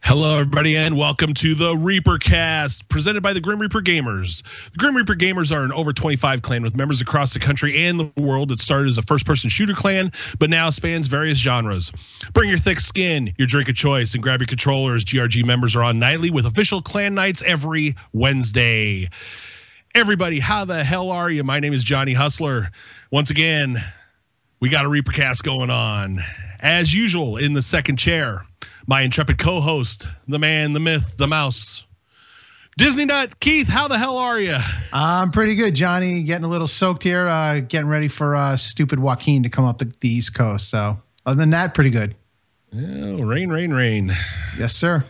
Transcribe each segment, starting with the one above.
Hello, everybody, and welcome to the Reapercast, presented by the Grim Reaper Gamers. The Grim Reaper Gamers are an over 25 clan with members across the country and the world that started as a first-person shooter clan, but now spans various genres. Bring your thick skin, your drink of choice, and grab your controllers. GRG members are on nightly with official clan nights every Wednesday. Everybody, how the hell are you? My name is Johnny Hustler. Once again, we got a Reapercast going on. As usual, in the second chair, my intrepid co-host, the man, the myth, the mouse, Disney Nut. Keith, how the hell are you? I'm pretty good, Johnny. Getting a little soaked here, getting ready for stupid Joaquin to come up the East Coast. So other than that, pretty good. Oh, rain. Yes, sir.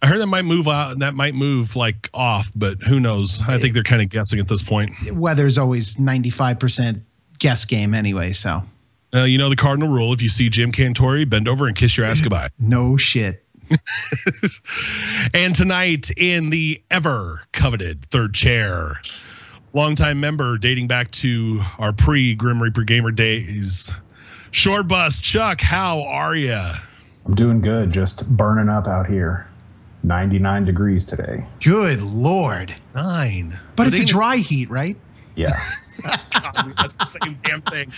I heard that might move out. That might move like off, but who knows? I think they're kind of guessing at this point. Weather's always 95% guess game anyway, so. You know the cardinal rule: if you see Jim Cantori, bend over and kiss your ass goodbye. No shit. And tonight, in the ever coveted third chair, longtime member dating back to our pre-Grim Reaper Gamer days, Short Bus Chuck. How are you? I'm doing good. Just burning up out here. 99 degrees today. Good Lord. 9. But it's a dry heat, right? Yeah. God, that's the same damn thing.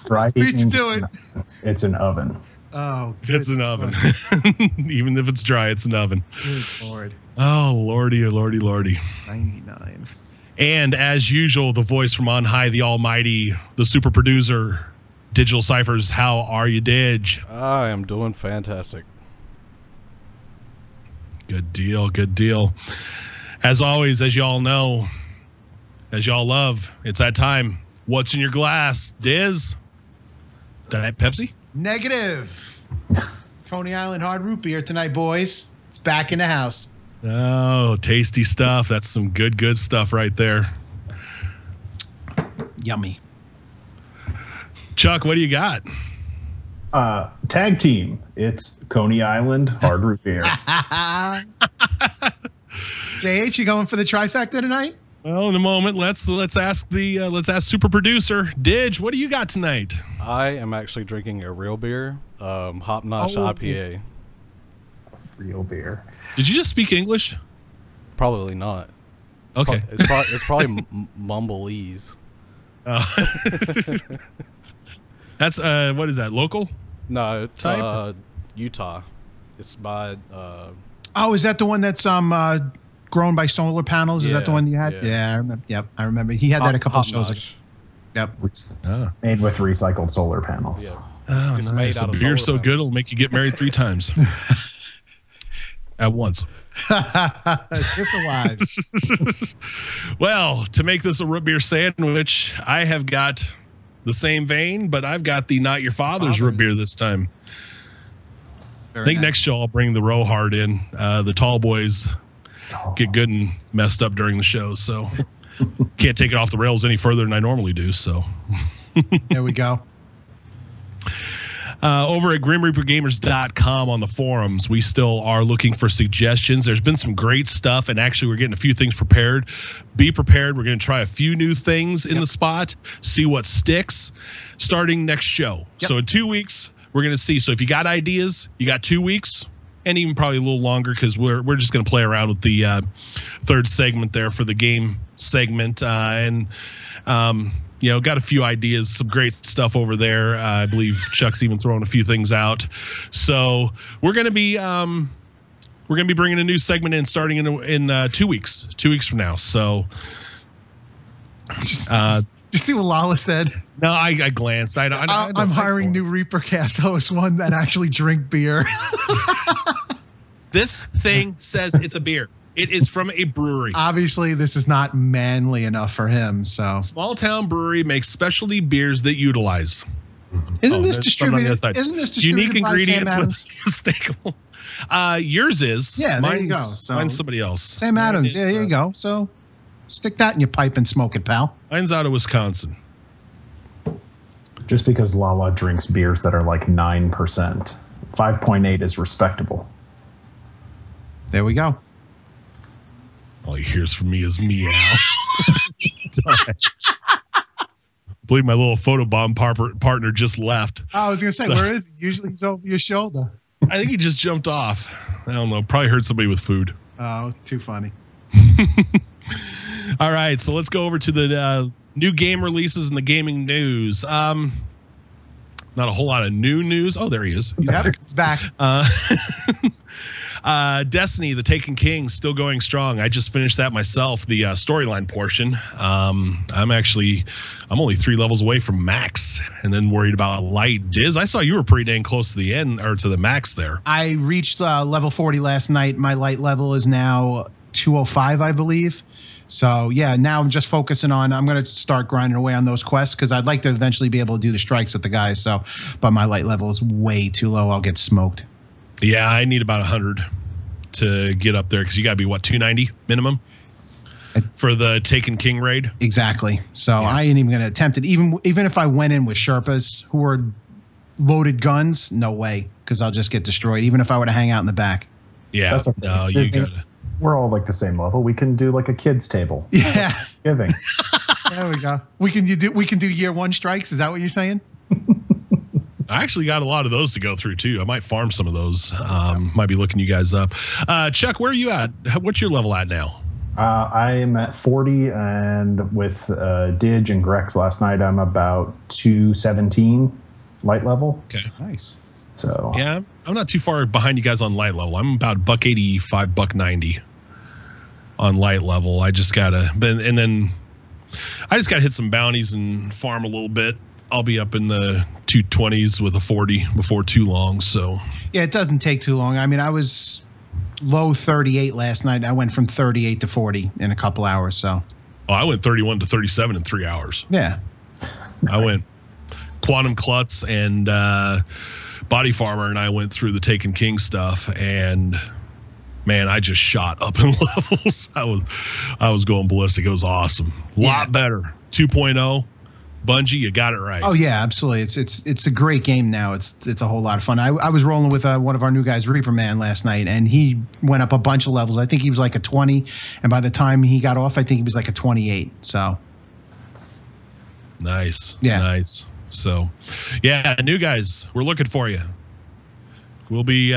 Dry heat Beats to it. It's an oven. Oh, It's an oven. Even if it's dry, it's an oven. Good Lord. Oh, lordy, lordy. 99. And as usual, the voice from on high, the almighty, the super producer, Digital Ciphers. How are you, Dig? I am doing fantastic. Good deal. As always, as y'all know, as y'all love, it's that time. What's in your glass? Diz? Diet Pepsi? Negative. Coney Island hard root beer tonight, boys. It's back in the house. Oh, tasty stuff. That's some good stuff right there. Yummy. Chuck, what do you got? Tag team. It's Coney Island hard root beer. JH, you going for the trifecta tonight? Well, in a moment, let's ask super producer Dig. What do you got tonight? I am actually drinking a real beer, Hop Notch IPA. Real beer. Did you just speak English? Probably not. Okay. It's probably mumbleese. That's what is that? Local? No, it's Utah. It's by Oh, is that the one that's grown by solar panels? Is that the one you had? Yeah. I remember. Yep, I remember. He had that a couple of shows ago. Yep. Made with recycled solar panels. Yeah. Oh, It's nice. made The out of beer's so solar good panels. it'll make you get married 3 times at once. Sister wives. Well, to make this a root beer sandwich, I have got the same vein, but I've got the Not Your Father's root beer this time. I think next show I'll bring the Rohard in. The tall boys get good and messed up during the show, so can't take it off the rails any further than I normally do. So There we go. over at grimreapergamers.com on the forums, we still are looking for suggestions. There's been some great stuff, and actually we're getting a few things prepared. Be prepared. We're going to try a few new things in the spot, see what sticks starting next show. So in 2 weeks, we're going to see. So if you got ideas, you got 2 weeks, and even probably a little longer, because we're just going to play around with the third segment there for the game segment. Got a few ideas, some great stuff over there. I believe Chuck's even throwing a few things out. So we're going to be bringing a new segment in starting in 2 weeks. 2 weeks from now. So. Did you see what Lala said? No, I glanced. I'm hiring new Reapercast hosts, one that actually drink beer. This thing says it's a beer. It is from a brewery. Obviously, this is not manly enough for him. So, Small town brewery makes specialty beers that utilize. isn't this there's something on the distributed? other side. Isn't this distributed Unique by ingredients Sam with Adams? unmistakable. Yours is. Yeah, there you go. Mine's- So- mine's somebody else. Sam Adams. Mine is, Yeah, there you go. So, stick that in your pipe and smoke it, pal. Mine's out of Wisconsin. Just because Lala drinks beers that are like 9%, 5.8 is respectable. There we go. All he hears from me is meow. I believe my little photobomb partner just left. I was going to say, So- where is he? Usually he's over your shoulder. I think he just jumped off. I don't know. Probably heard somebody with food. Oh, too funny. All right, so let's go over to the new game releases and the gaming news. Not a whole lot of new news. Oh, there he is. He's back. He's back. Destiny, the Taken King, still going strong. I just finished that myself, the storyline portion. I'm only 3 levels away from max, and then worried about light. Diz, I saw you were pretty dang close to the end, or to the max there. I reached level 40 last night. My light level is now 205, I believe. So yeah, now I'm just focusing on, I'm going to start grinding away on those quests because I'd like to eventually be able to do the strikes with the guys. So, but my light level is way too low. I'll get smoked. Yeah, I need about 100 to get up there because you got to be, what, 290 minimum for the Taken King raid? Exactly. So yeah. I ain't even going to attempt it. Even if I went in with Sherpas who are loaded guns, no way, because I'll just get destroyed, even if I were to hang out in the back. Yeah, that's okay. No, you got to. We're all like the same level. We can do like a kids table. Yeah. Giving. There we go. We can do year 1 strikes. Is that what you're saying? I actually got a lot of those to go through too. I might farm some of those. Might be looking you guys up. Chuck, where are you at? What's your level at now? I'm at 40, and with Dig and Grex last night, I'm about 217 light level. Okay, nice. So yeah, I'm not too far behind you guys on light level. I'm about $185, $190 on light level. I just gotta hit some bounties and farm a little bit. I'll be up in the 220s with a 40 before too long. So yeah, it doesn't take too long. I mean, I was low 38 last night. I went from 38 to 40 in a couple hours. So I went 31 to 37 in 3 hours. Yeah, I went Quantum Klutz and Body Farmer, and I went through the Taken King stuff, and man, I just shot up in levels. I was going ballistic. It was awesome. A lot better. 2.0. Bungie, you got it right. Oh yeah, absolutely. It's a great game now. It's a whole lot of fun. I was rolling with one of our new guys, Reaper Man, last night, and he went up a bunch of levels. I think he was like a 20, and by the time he got off, I think he was like a 28. So nice. Yeah, nice. So yeah, new guys, we're looking for you. We'll be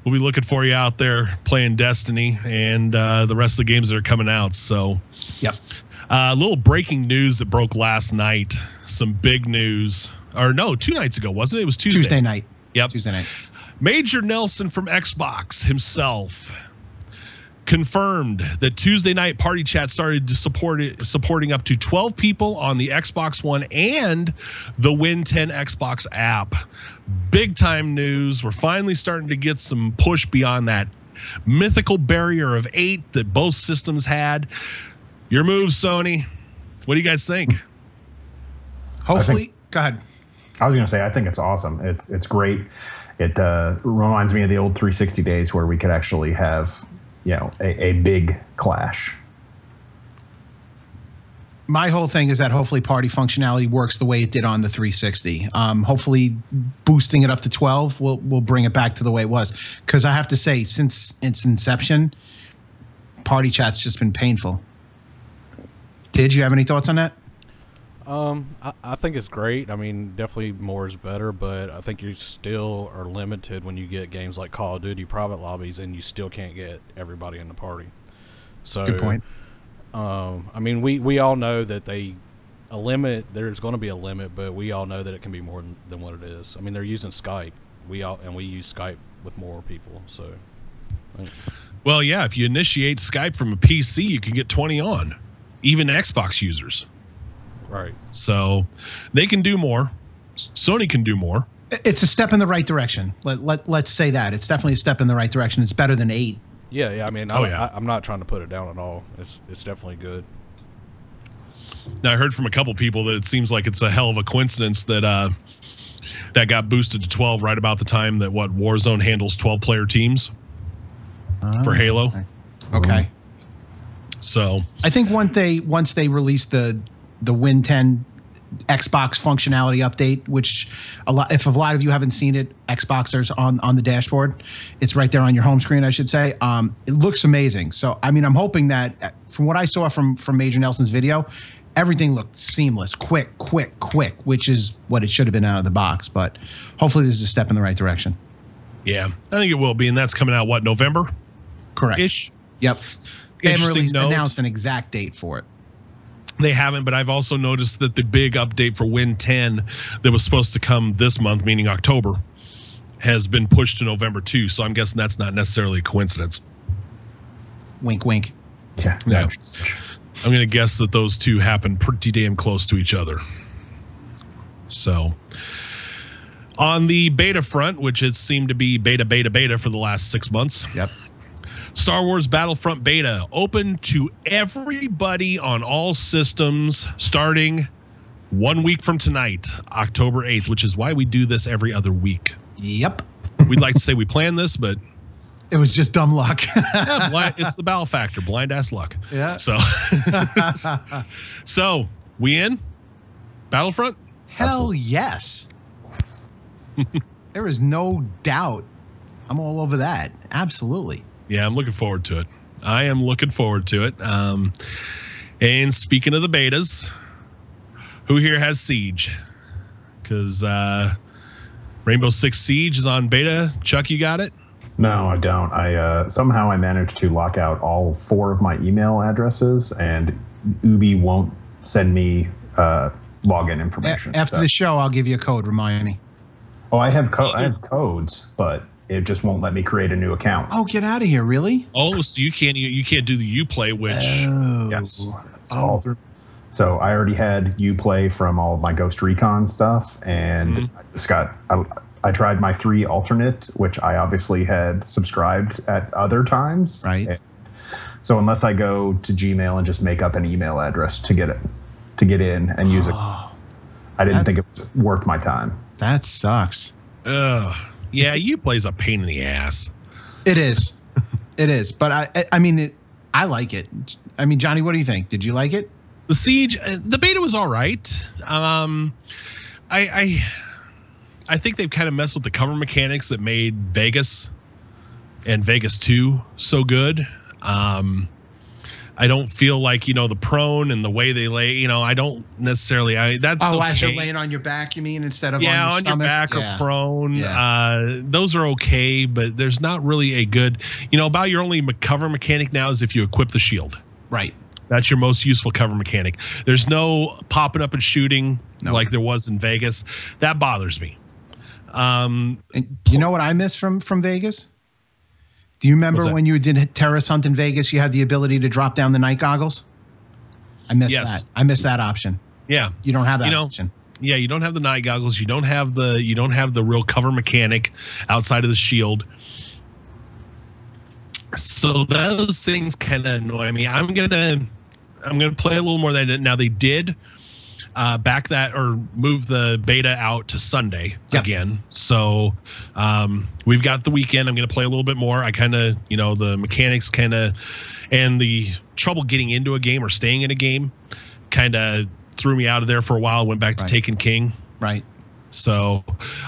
looking for you out there playing Destiny and the rest of the games that are coming out. So yep. A little breaking news that broke last night. Some big news. Or no, 2 nights ago, wasn't it? It was Tuesday. Tuesday night. Yep. Tuesday night. Major Nelson from Xbox himself confirmed that Tuesday night party chat started supporting up to 12 people on the Xbox One and the Win 10 Xbox app. Big time news. We're finally starting to get some push beyond that mythical barrier of 8 that both systems had. Your move, Sony. What do you guys think? Hopefully, go ahead. I was going to say, I think it's awesome. It's great. It reminds me of the old 360 days where we could actually have, a big clash. My whole thing is that hopefully party functionality works the way it did on the 360. Hopefully boosting it up to 12 will bring it back to the way it was. Because I have to say, since its inception, party chat's just been painful. Did you have any thoughts on that? I think it's great. I mean, definitely more is better, but I think you still are limited when you get games like Call of Duty private lobbies and you still can't get everybody in the party. So good point. I mean, we all know that there's going to be a limit, but we all know that it can be more than what it is. I mean, they're using Skype. We use Skype with more people. So, well, yeah, if you initiate Skype from a PC, you can get 20 on. Even Xbox users. Right. So they can do more. Sony can do more. It's a step in the right direction. Let's say that. It's definitely a step in the right direction. It's better than 8. Yeah. I mean, I'm not trying to put it down at all. It's definitely good. Now, I heard from a couple people that it seems like it's a hell of a coincidence that that got boosted to 12 right about the time that Warzone handles 12-player teams for Halo. Okay. So I think once they release the Win 10 Xbox functionality update, which if a lot of you haven't seen it, Xboxers on the dashboard, it's right there on your home screen, I should say. It looks amazing. So I mean, I'm hoping that from what I saw from Major Nelson's video, everything looked seamless, quick, which is what it should have been out of the box. But hopefully this is a step in the right direction. Yeah, I think it will be, and that's coming out what, November? Correct. Ish. Yep. They haven't Interesting note. announced an exact date for it. They haven't, but I've also noticed that the big update for Win 10 that was supposed to come this month, meaning October, has been pushed to November too. So I'm guessing that's not necessarily a coincidence. Wink, wink. Yeah. No. I'm going to guess that those two happen pretty damn close to each other. So on the beta front, which has seemed to be beta for the last 6 months. Yep. Star Wars Battlefront beta open to everybody on all systems starting 1 week from tonight, October 8th, which is why we do this every other week. Yep. We'd like to say we planned this, but It was just dumb luck. yeah, it's the battle factor, blind ass luck. Yeah. So we in Battlefront? Hell yes. There is no doubt. I'm all over that. Absolutely. Yeah, I'm looking forward to it. I am looking forward to it. And speaking of the betas, who here has Siege? Because Rainbow Six Siege is on beta. Chuck, you got it? No, I don't. I somehow I managed to lock out all 4 of my email addresses, and Ubi won't send me login information. After the show, I'll give you a code. Remind me. Oh, I have codes, but it just won't let me create a new account. Oh, get out of here! Really? Oh, so you can't do the Uplay, which Yes. It's all through. So I already had Uplay from all of my Ghost Recon stuff, and I just I tried my 3 alternate, which I obviously had subscribed at other times. Right. And so unless I go to Gmail and just make up an email address to get in and use it, I didn't think it was worth my time. That sucks. yeah, Uplay's a pain in the ass. It is. It is. But I mean, I like it. I mean, Johnny, what do you think? Did you like it? The Siege, the beta was all right. I think they've kind of messed with the cover mechanics that made Vegas and Vegas 2 so good. I don't feel like, the prone and the way they lay, I don't necessarily, that's okay. As you're laying on your back, you mean, instead of on your stomach? Your back or prone. Yeah. Those are okay, but there's not really a good, about your only cover mechanic now is if you equip the shield. Right. That's your most useful cover mechanic. There's no popping up and shooting like there was in Vegas. That bothers me. And you know what I miss from Vegas? Do you remember when you did terrorist hunt in Vegas, you had the ability to drop down the night goggles? I miss that. I miss that option. Yeah. You don't have that option. Yeah, you don't have the night goggles. You don't have the real cover mechanic outside of the shield. So those things kind of annoy me. I'm gonna play a little more than that. Now they did back that or move the beta out to Sunday again. So we've got the weekend. I'm going to play a little bit more. I kind of, the mechanics kind of, and the trouble getting into a game or staying in a game kind of threw me out of there for a while. Went back to Taken King. Right. So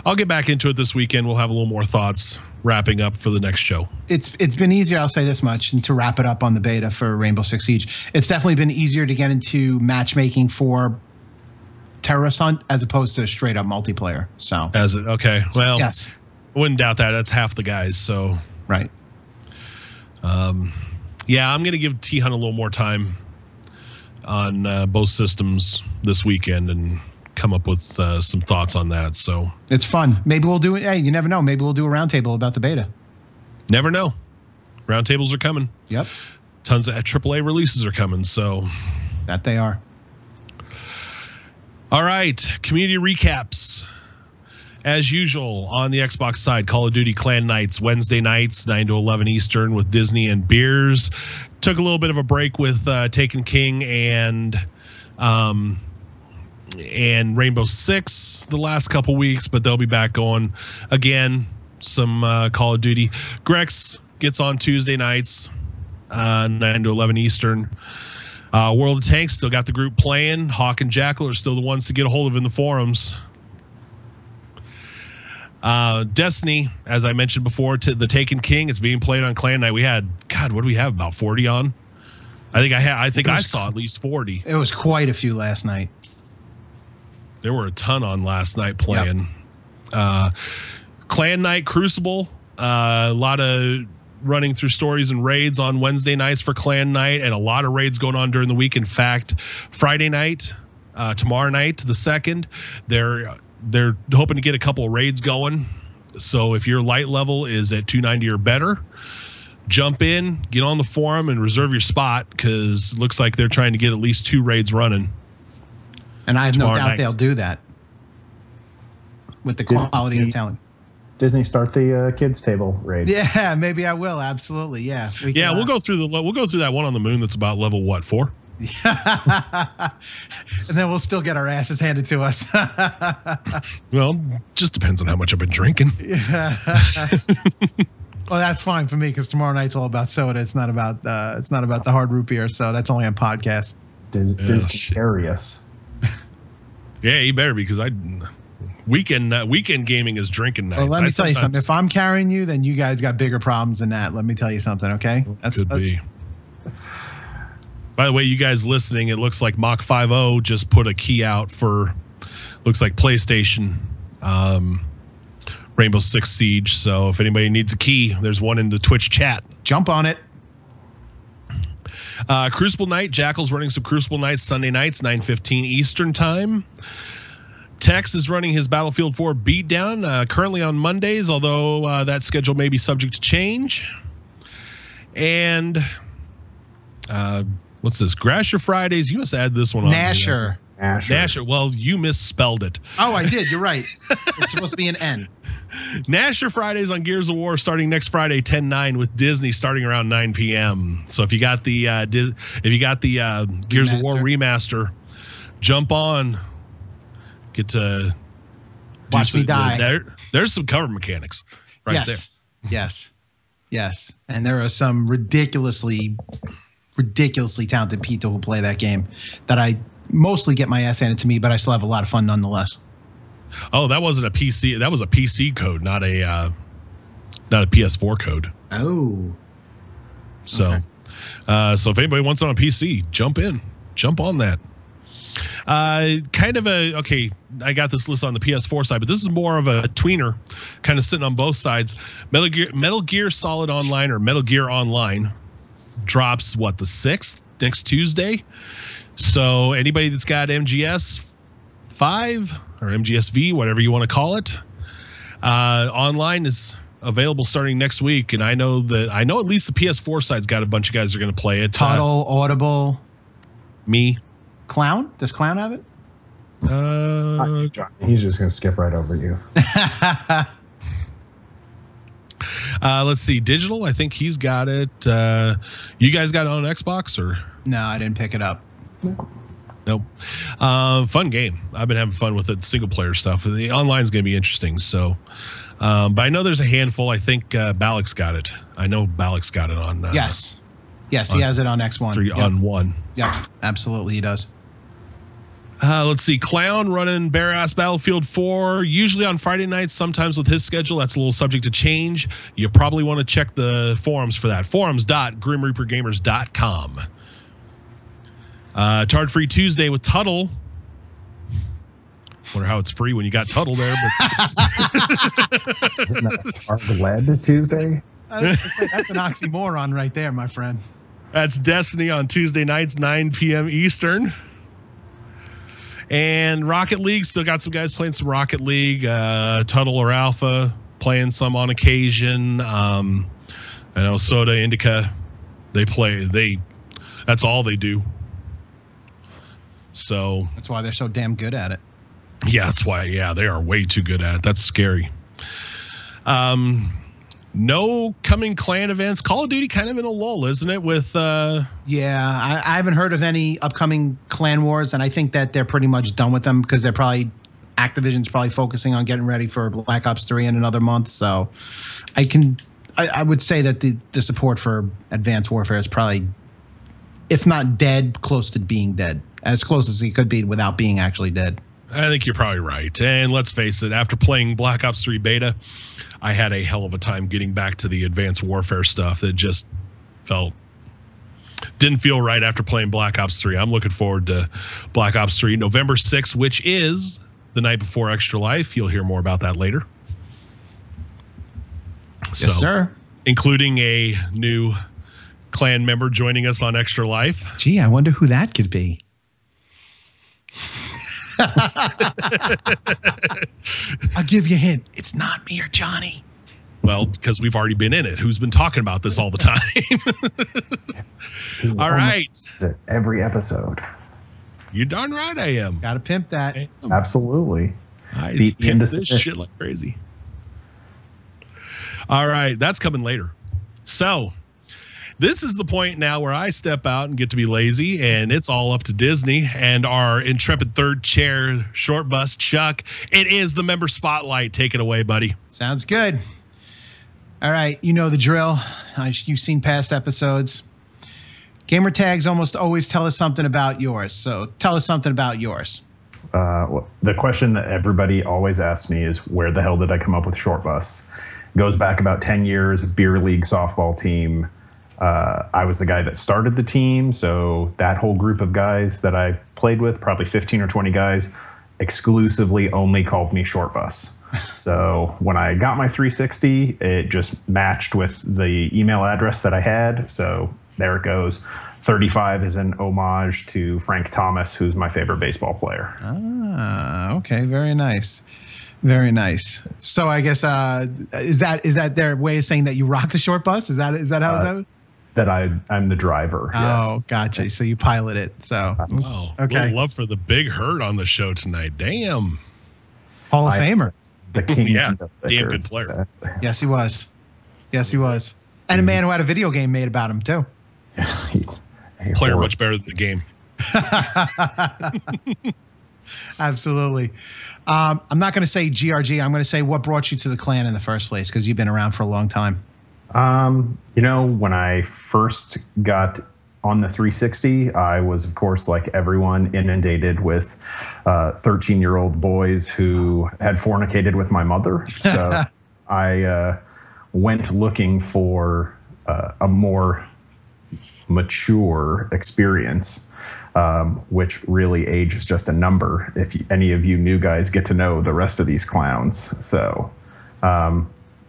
I'll get back into it this weekend. We'll have a little more thoughts wrapping up for the next show. It's been easier, I'll say this much, and to wrap it up on the beta for Rainbow Six Siege. It's definitely been easier to get into matchmaking for terrorist hunt as opposed to straight up multiplayer. So as it okay, well, yes, I wouldn't doubt that. That's half the guys. So right. Yeah, I'm gonna give T Hunt a little more time on both systems this weekend and come up with some thoughts on that. So it's fun. Maybe we'll do it. Hey, you never know. Maybe we'll do a roundtable about the beta. Never know. Roundtables are coming. Yep. Tons of AAA releases are coming. So that they are. All right, community recaps. As usual, on the Xbox side, Call of Duty Clan Nights, Wednesday nights, 9 to 11 Eastern with Disney and beers. Took a little bit of a break with Taken King and Rainbow Six the last couple weeks, but they'll be back going again. Some Call of Duty. Grex gets on Tuesday nights, 9 to 11 Eastern. World of Tanks still got the group playing. Hawk and Jackal are still the ones to get a hold of in the forums. Destiny, as I mentioned before, to the Taken King, it's being played on Clan Night. We had, God, what do we have? About 40 on? I think I saw at least 40. It was quite a few last night. There were a ton on last night playing. Yep. Clan Night Crucible A lot of running through stories and raids on Wednesday nights for clan night, and a lot of raids going on during the week. In fact, Friday night, tomorrow night, the 2nd, they're hoping to get a couple of raids going. So if your light level is at 290 or better, jump in, get on the forum, and reserve your spot, because it looks like they're trying to get at least 2 raids running. And I have no doubt they'll do that with the quality of the talent. Disney start the kids table raid. Yeah, maybe I will. Absolutely, yeah. We'll go through that one on the moon that's about level what, 4? And then we'll still get our asses handed to us. Well, just depends on how much I've been drinking. Yeah. Well, that's fine for me, because tomorrow night's all about soda. It's not about the hard root beer. So that's only on podcast. Disney curious. Yeah, you better, because weekend gaming is drinking nights. Well, let me tell you something. If I'm carrying you, then you guys got bigger problems than that. Let me tell you something, okay? Could be. By the way, you guys listening, it looks like Mach 50 just put a key out for, looks like PlayStation Rainbow Six Siege. So if anybody needs a key, there's one in the Twitch chat. Jump on it. Crucible Night. Jackal's running some Crucible Nights Sunday nights, 9:15 Eastern time. Tex is running his Battlefield 4 beatdown currently on Mondays, although that schedule may be subject to change. And what's this? Grasher Fridays. You must add this one on. Nasher. Well, you misspelled it. Oh, I did. You're right. It's supposed to be an N. Nasher Fridays on Gears of War starting next Friday, 10/9, with Disney starting around 9 p.m. So if you got the Gears of War remaster, jump on. Get to watch me die. There's some cover mechanics right there. Yes. And there are some ridiculously talented people who play that game that I mostly get my ass handed to me, but I still have a lot of fun nonetheless. Oh, that wasn't a PC. That was a PC code, not a PS4 code. Oh. So, okay. So if anybody wants it on a PC, jump on that. I got this list on the PS4 side, but this is more of a tweener, kind of sitting on both sides. Metal Gear Solid Online, or Metal Gear Online, drops the 6th, next Tuesday. So anybody that's got MGS 5 or MGSV, whatever you want to call it, online is available starting next week. And I know at least the PS4 side's got a bunch of guys that are going to play it. Total, Audible, me. Clown? Does Clown have it? He's just going to skip right over you. Let's see. Digital, I think he's got it. You guys got it on Xbox, or? No, I didn't pick it up. Nope. Fun game. I've been having fun with it. Single player stuff. The online's going to be interesting. So, but I know there's a handful. I think Balak's got it. I know Balak's got it on. Yes, he has it on X1. On 1. Yeah, absolutely, he does. Let's see. Clown running Bare-Ass Battlefield 4, usually on Friday nights, sometimes with his schedule. That's a little subject to change. You probably want to check the forums for that. Forums.grimreapergamers.com. Tard Free Tuesday with Tuttle. Wonder how it's free when you got Tuttle there. But isn't that Tard Lead Tuesday? That's an oxymoron right there, my friend. That's Destiny on Tuesday nights, 9 p.m. Eastern. And Rocket League, still got some guys playing some Rocket League. Tuttle or Alpha playing some on occasion. I know Soda, Indica, that's all they do. So that's why they're so damn good at it. Yeah, that's why. Yeah, they are way too good at it. That's scary. No coming clan events. Call of Duty kind of in a lull, isn't it? With I haven't heard of any upcoming clan wars, and I think that they're pretty much done with them, because Activision's probably focusing on getting ready for Black Ops 3 in another month. So I would say that the support for Advanced Warfare is probably, if not dead, close to being dead, as close as it could be without being actually dead. I think you're probably right. And let's face it, after playing Black Ops 3 beta, I had a hell of a time getting back to the Advanced Warfare stuff. That just didn't feel right after playing Black Ops 3. I'm looking forward to Black Ops 3 November 6th, which is the night before Extra Life. You'll hear more about that later. Yes, sir. Including a new clan member joining us on Extra Life. Gee, I wonder who that could be. I'll give you a hint. It's not me or Johnny. Well, because we've already been in it. Who's been talking about this all the time? All right. Every episode. You're darn right I am. Got to pimp that. Absolutely. I Beat the pimp this indecision. shit like crazy. All right. That's coming later. So this is the point now where I step out and get to be lazy, and it's all up to Disney and our intrepid third chair short bus Chuck. It is the member spotlight. Take it away, buddy. Sounds good. All right. You know the drill. You've seen past episodes. Gamer tags almost always tell us something about yours. So tell us something about yours. Well, the question that everybody always asks me is, where the hell did I come up with short bus? Goes back about 10 years, beer league softball team. I was the guy that started the team. So that whole group of guys that I played with, probably 15 or 20 guys, exclusively only called me short bus. So when I got my 360, it just matched with the email address that I had. So there it goes. 35 is an homage to Frank Thomas, who's my favorite baseball player. Ah, okay. Very nice. Very nice. So I guess is that their way of saying that you rock the short bus? Is that how it's that I'm the driver. Oh, Yes. gotcha. So you pilot it. So Oh, okay. little love for the big hurt on the show tonight. Damn. Hall of Famer. The king. Yeah, of the damn liquor. good player. Exactly. Yes, he was. Yes, he was. And a man who had a video game made about him too. Player much better than the game. Absolutely. I'm not going to say GRG. I'm going to say what brought you to the clan in the first place, because you've been around for a long time. When I first got on the 360, I was, of course, like everyone, inundated with 13-year-old boys who had fornicated with my mother. So I went looking for a more mature experience, which really age is just a number if any of you new guys get to know the rest of these clowns. So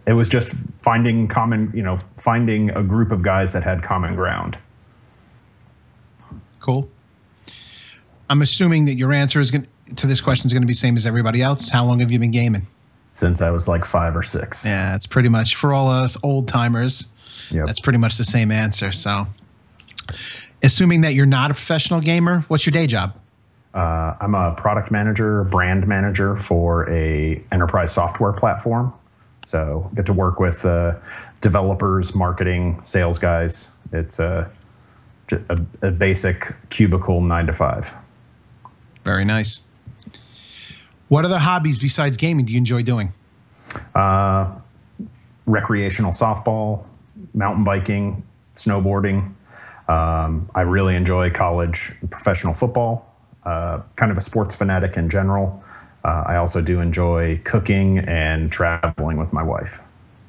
it was just finding a group of guys that had common ground. Cool. I'm assuming that your answer to this question is going to be the same as everybody else. How long have you been gaming? Since I was like 5 or 6. Yeah, it's pretty much, for all us old timers, Yep. that's pretty much the same answer. So assuming that you're not a professional gamer, what's your day job? I'm a product manager, brand manager for a enterprise software platform. So get to work with developers, marketing, sales guys. It's a basic cubicle 9 to 5. Very nice. What other hobbies besides gaming do you enjoy doing? Recreational softball, mountain biking, snowboarding. I really enjoy college and professional football. Kind of a sports fanatic in general. I also do enjoy cooking and traveling with my wife.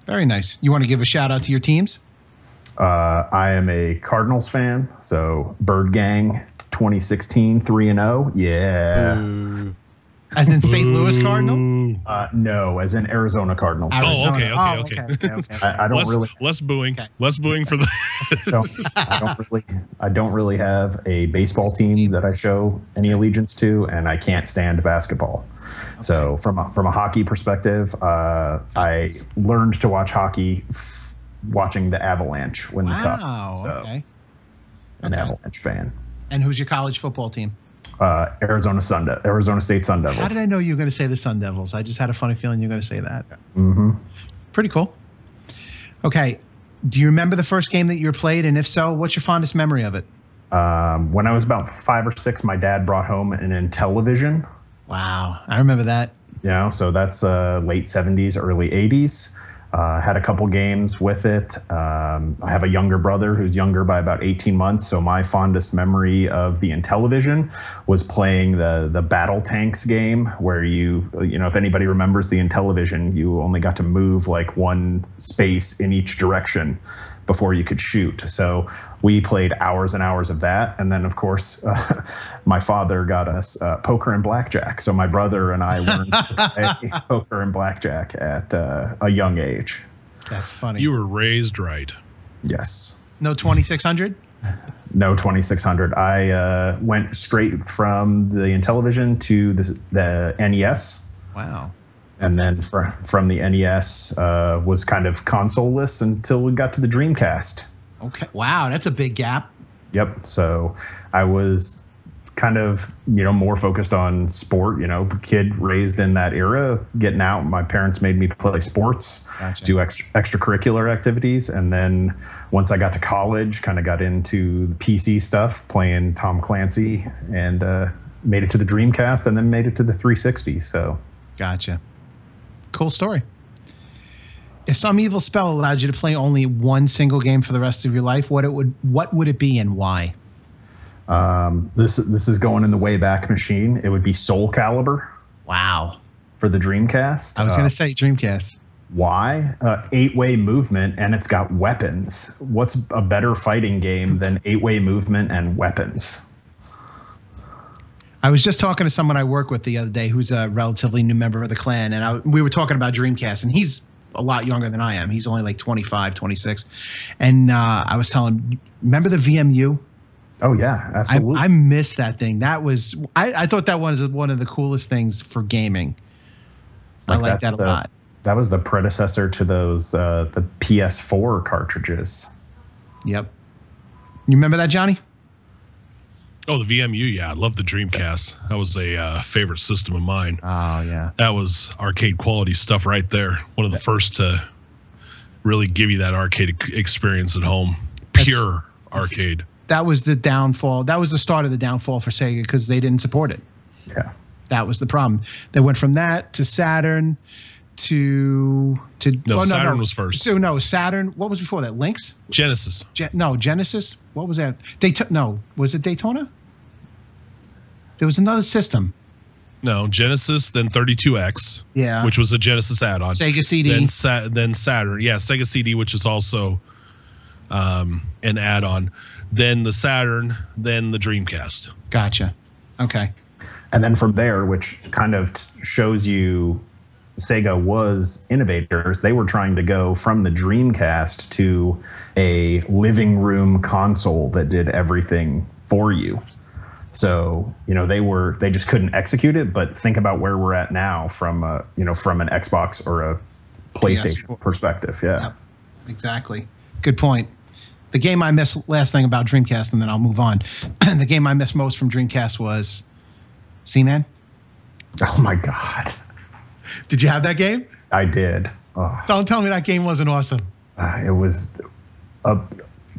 Very nice. You want to give a shout out to your teams? I am a Cardinals fan, so Bird Gang 2016 3-0. Yeah. Ooh. As in St. Louis Cardinals? No, as in Arizona Cardinals. Oh, Arizona. okay. I don't really. Less booing. Okay. Less booing for the. I don't really have a baseball team that I show any allegiance to, and I can't stand basketball. So from a hockey perspective, I learned to watch hockey watching the Avalanche win the cup. Wow. So Okay. an Avalanche fan. And who's your college football team? Arizona State Sun Devils. How did I know you were going to say the Sun Devils? I just had a funny feeling you were going to say that. Mm-hmm. Pretty cool. Okay. Do you remember the first game that you played? And if so, what's your fondest memory of it? When I was about 5 or 6, my dad brought home an Intellivision. Wow. I remember that. So that's late 70s, early 80s. Had a couple games with it. I have a younger brother who's younger by about 18 months. So my fondest memory of the Intellivision was playing the Battle Tanks game, where if anybody remembers the Intellivision, you only got to move like one space in each direction before you could shoot. So we played hours and hours of that. And then, of course, my father got us poker and blackjack. So my brother and I learned to play poker and blackjack at a young age. That's funny. You were raised right. Yes. No 2600? No 2600. I went straight from the Intellivision to the NES. Wow. And then from the NES was kind of console-less until we got to the Dreamcast. Okay. Wow, that's a big gap. Yep. So I was kind of, more focused on sport, kid raised in that era, getting out. My parents made me play sports, Gotcha. do extracurricular activities. And then once I got to college, kind of got into the PC stuff, playing Tom Clancy, and made it to the Dreamcast and then made it to the 360. So Gotcha. Cool story. If some evil spell allowed you to play only one single game for the rest of your life, what would it be and why? This is going in the Wayback Machine. It would be Soul Calibur. Wow. For the Dreamcast. I was going to say Dreamcast. Why? 8-way movement, and it's got weapons. What's a better fighting game than 8-way movement and weapons? I was just talking to someone I work with the other day who's a relatively new member of the clan, and we were talking about Dreamcast, and he's a lot younger than I am. He's only like 25, 26. And I was telling him, remember the VMU? Oh, yeah, absolutely. I miss that thing. That was, I thought that was one of the coolest things for gaming. I like that a lot. That was the predecessor to those, the PS4 cartridges. Yep. You remember that, Johnny? Oh, the VMU, yeah. I love the Dreamcast. That was a favorite system of mine. Oh, yeah. That was arcade quality stuff right there. One of the first to really give you that arcade experience at home. Pure arcade. That was the downfall. That was the start of the downfall for Sega because they didn't support it. Yeah. That was the problem. They went from that to Saturn to Saturn was first. So no, Saturn. What was before that? Lynx? Genesis. Genesis. What was that? Was it Daytona? There was another system. No, Genesis, then 32X. Yeah. Which was a Genesis add-on. Sega CD. Then Saturn. Yeah, Sega CD, which is also an add-on. Then the Saturn, then the Dreamcast. Gotcha. Okay. And then from there, which kind of shows you Sega was innovators. They were trying to go from the Dreamcast to a living room console that did everything for you. So, they just couldn't execute it, but think about where we're at now from from an Xbox or a PlayStation PS4 perspective. Yeah. Yep. Exactly. Good point. The game I missed, last thing about Dreamcast, and then I'll move on. The game I missed most from Dreamcast was Seaman. Oh my God. Did you have that game? I did. Oh. Don't tell me that game wasn't awesome. It was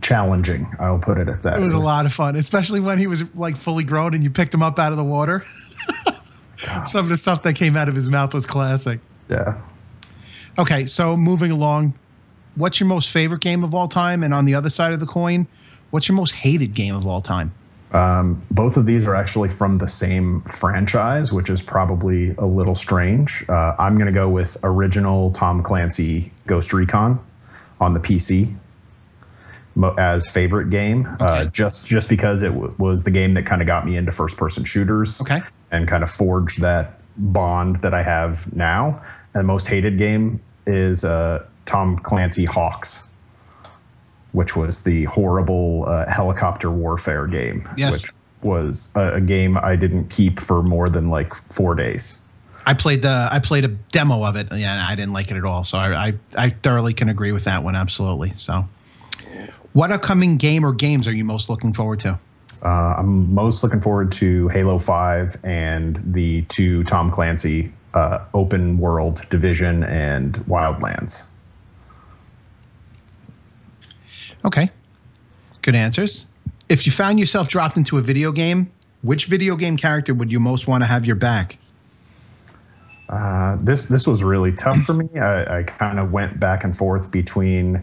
challenging. I'll put it at that. It was a lot of fun, especially when he was like fully grown and you picked him up out of the water. Some of the stuff that came out of his mouth was classic. Yeah. Okay, so moving along, what's your most favorite game of all time? And on the other side of the coin, what's your most hated game of all time? Both of these are actually from the same franchise, which is probably a little strange. I'm going to go with original Tom Clancy Ghost Recon on the PC as favorite game, okay. just because it was the game that kind of got me into first-person shooters, okay, and kind of forged that bond that I have now. And the most hated game is Tom Clancy Hawks, which was the horrible helicopter warfare game, yes, which was a game I didn't keep for more than like 4 days. I played a demo of it, and I didn't like it at all. So I thoroughly can agree with that one, absolutely. So, what upcoming game or games are you most looking forward to? I'm most looking forward to Halo 5 and the 2 Tom Clancy open world Division and Wildlands. Okay. Good answers. If you found yourself dropped into a video game, which video game character would you most want to have your back? This was really tough for me. I kind of went back and forth between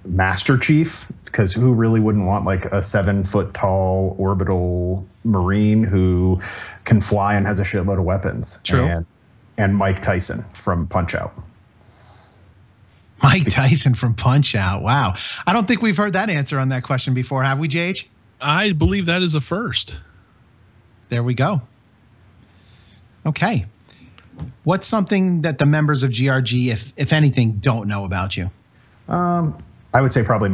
Master Chief, because who really wouldn't want like a 7-foot tall orbital Marine who can fly and has a shitload of weapons? True. And Mike Tyson from Punch-Out. Mike Tyson from Punch-Out. Wow. I don't think we've heard that answer on that question before, have we, JH? I believe that is a first. There we go. Okay. What's something that the members of GRG, if anything, don't know about you? I would say probably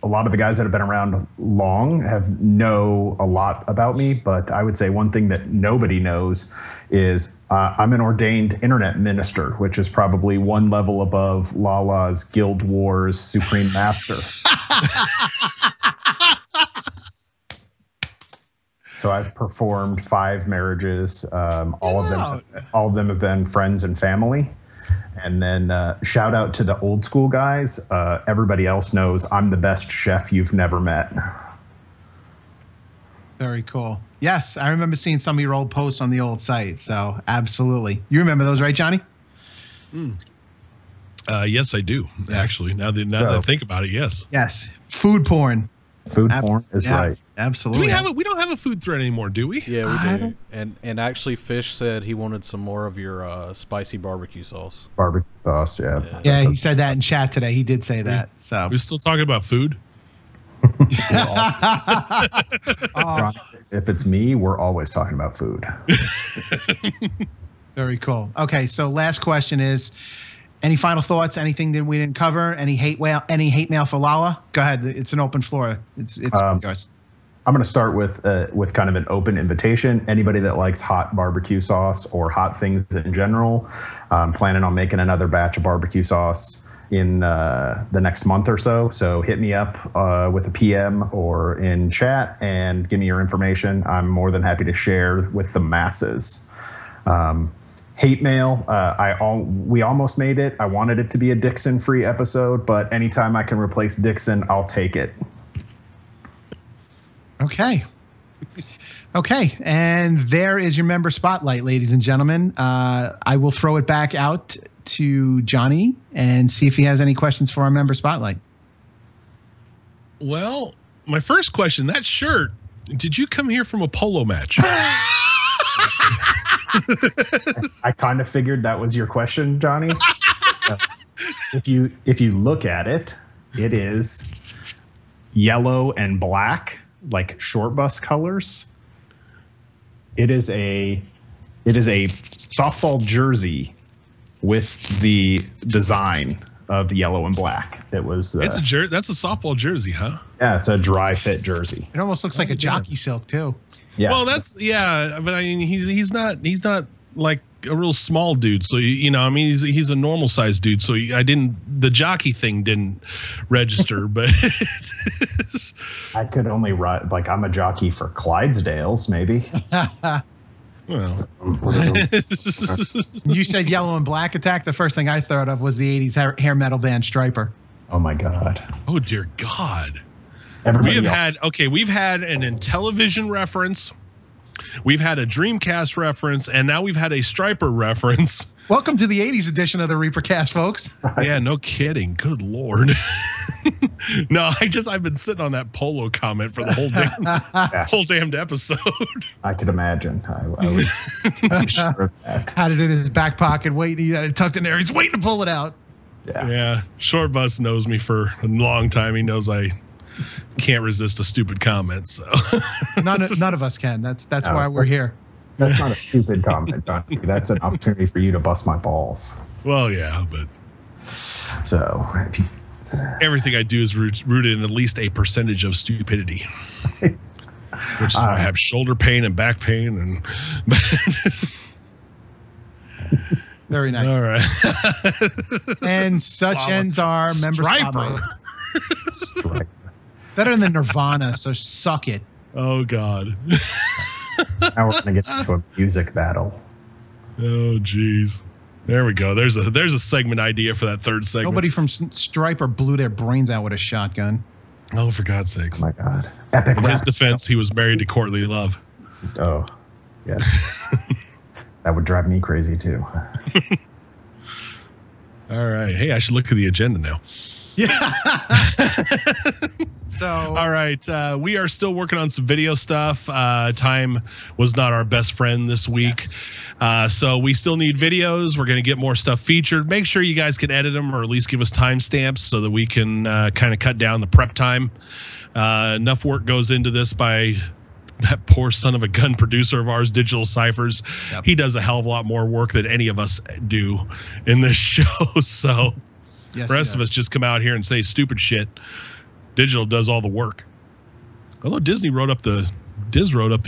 a lot of the guys that have been around long know a lot about me, but I would say one thing that nobody knows is I'm an ordained internet minister, which is probably one level above Lala's Guild Wars Supreme Master. So I've performed 5 marriages. All of them have been friends and family. And then shout out to the old school guys. Everybody else knows I'm the best chef you've never met. Very cool. Yes, I remember seeing some of your old posts on the old site. So absolutely. You remember those, right, Johnny? Yes, I do. Yes. Actually, now that I think about it, yes. Yes. Food porn. Food porn is right. Absolutely. We don't have a food thread anymore, do we? Yeah, we do. And actually, Fish said he wanted some more of your spicy barbecue sauce. Barbecue sauce, yeah. Yeah, he said that in chat today. He did say that. So we're still talking about food. If it's me, we're always talking about food. Very cool. Okay, so last question is, any final thoughts? Anything that we didn't cover? Any hate mail for Lala? Go ahead. It's an open floor. It's yours. I'm going to start with kind of an open invitation. Anybody that likes hot barbecue sauce or hot things in general, I'm planning on making another batch of barbecue sauce in the next month or so. So hit me up with a PM or in chat and give me your information. I'm more than happy to share with the masses. Hate mail, we almost made it. I wanted it to be a Dixon-free episode, but anytime I can replace Dixon, I'll take it. Okay. Okay, and there is your member spotlight, ladies and gentlemen. I will throw it back out to Johnny and see if he has any questions for our member spotlight. Well, my first question, that shirt, did you come here from a polo match? I kind of figured that was your question, Johnny. If you look at it, it is yellow and black, like short bus colors. It is a softball jersey with the design of yellow and black. It was that's a softball jersey, huh? Yeah, it's a dry fit jersey. It almost looks like a jockey silk too. Yeah. Well, but I mean he's not like a real small dude, so I mean he's a normal sized dude, so the jockey thing didn't register, but I could only ride, like, I'm a jockey for Clydesdales maybe. Well, you said yellow and black attack. The first thing I thought of was the 80s hair metal band Striper. Oh my God. Oh dear God. We've had an Intellivision reference. We've had a Dreamcast reference, and now we've had a Striper reference. Welcome to the 80s edition of the Reapercast, folks. Yeah, no kidding. Good Lord. No, I've been sitting on that polo comment for the whole damned episode. I could imagine. I was sure of that. Had it in his back pocket, waiting. He had it tucked in there. He's waiting to pull it out. Yeah. Short Bus knows me for a long time. He knows I can't resist a stupid comment. So none of us can. That's why we're here. That's not a stupid comment, Johnny. That's an opportunity for you to bust my balls. Well, yeah, but so everything I do is rooted in at least a percentage of stupidity, which is why I have shoulder pain and back pain and. Very nice. All right. And such ends our member spotlight. Striper. Better than Nirvana, so suck it. Oh God. Now we're gonna get into a music battle. Oh geez. There we go. There's a segment idea for that third segment. Nobody from Striper blew their brains out with a shotgun. Oh, for God's sakes. Oh my God. Epic. In his defense, he was married to Courtney Love. Oh, yes. That would drive me crazy too. All right. Hey, I should look at the agenda now. Yeah. So, all right. We are still working on some video stuff. Time was not our best friend this week. Yes. So we still need videos. We're going to get more stuff featured. Make sure you guys can edit them or at least give us timestamps so that we can kind of cut down the prep time. Enough work goes into this by that poor son of a gun producer of ours, Digital Ciphers. Yep. He does a hell of a lot more work than any of us do in this show. So Yes, the rest of us just come out here and say stupid shit. Digital does all the work. Although Diz wrote up the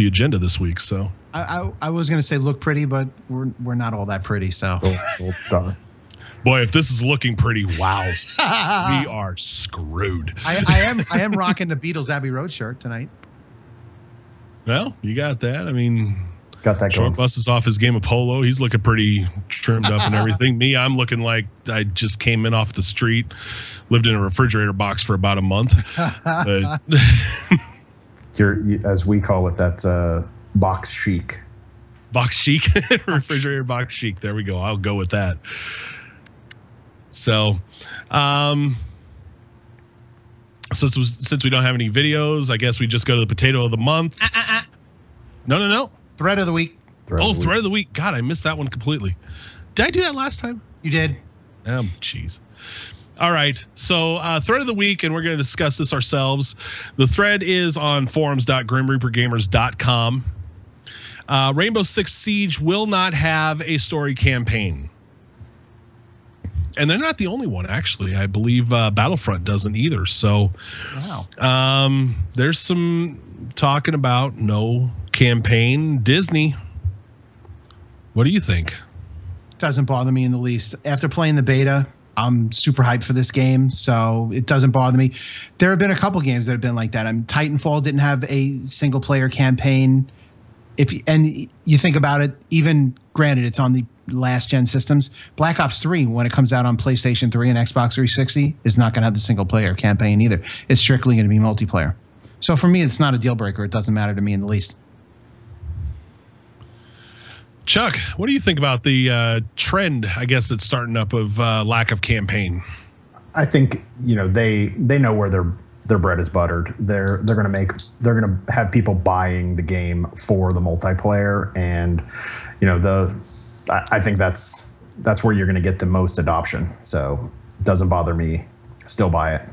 agenda this week. So I was going to say look pretty, but we're not all that pretty. So boy, if this is looking pretty, wow, we are screwed. I am rocking the Beatles Abbey Road shirt tonight. Well, you got that. I mean, got that Short going. Bus is off his game of polo. He's looking pretty trimmed up and everything. Me, I'm looking like I just came in off the street, lived in a refrigerator box for about a month. As we call it, that's box chic. Box chic, refrigerator box chic. There we go. I'll go with that. So, since we don't have any videos, I guess we just go to the potato of the month. No. Thread of the week. Thread of the week. God, I missed that one completely. Did I do that last time? You did. Jeez. All right. So, thread of the week, and we're going to discuss this ourselves. The thread is on forums.grimreapergamers.com. Rainbow Six Siege will not have a story campaign. And they're not the only one, actually. I believe Battlefront doesn't either. So, wow. There's some talking about no campaign. Disney, what do you think? Doesn't bother me in the least. After playing the beta, I'm super hyped for this game, so it doesn't bother me. There have been a couple games that have been like that. Titanfall didn't have a single player campaign. And you think about it, even granted, it's on the last gen systems. Black Ops 3, when it comes out on PlayStation 3 and Xbox 360, is not going to have the single player campaign either. It's strictly going to be multiplayer. So for me, it's not a deal breaker. It doesn't matter to me in the least. Chuck, what do you think about the trend, I guess, that's starting up of lack of campaign? I think, they know where their bread is buttered. They're gonna have people buying the game for the multiplayer, and I think that's where you're gonna get the most adoption. So it doesn't bother me. Still buy it.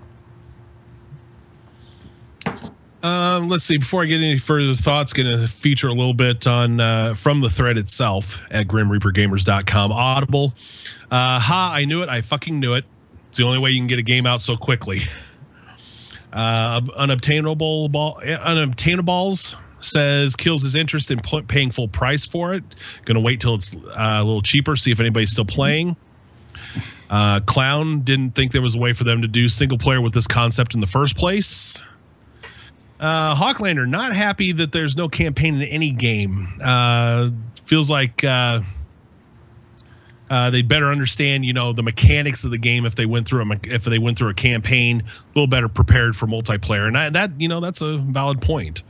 Let's see. Before I get any further thoughts, going to feature a little bit on from the thread itself at GrimReaperGamers.com. Audible. I knew it. I fucking knew it. It's the only way you can get a game out so quickly. Unobtainables says kills his interest in paying full price for it. Going to wait till it's a little cheaper, see if anybody's still playing. Clown didn't think there was a way for them to do single player with this concept in the first place. Hawklander, not happy that there's no campaign in any game. Feels like they'd better understand, the mechanics of the game if they went through a campaign, a little better prepared for multiplayer. And that's a valid point.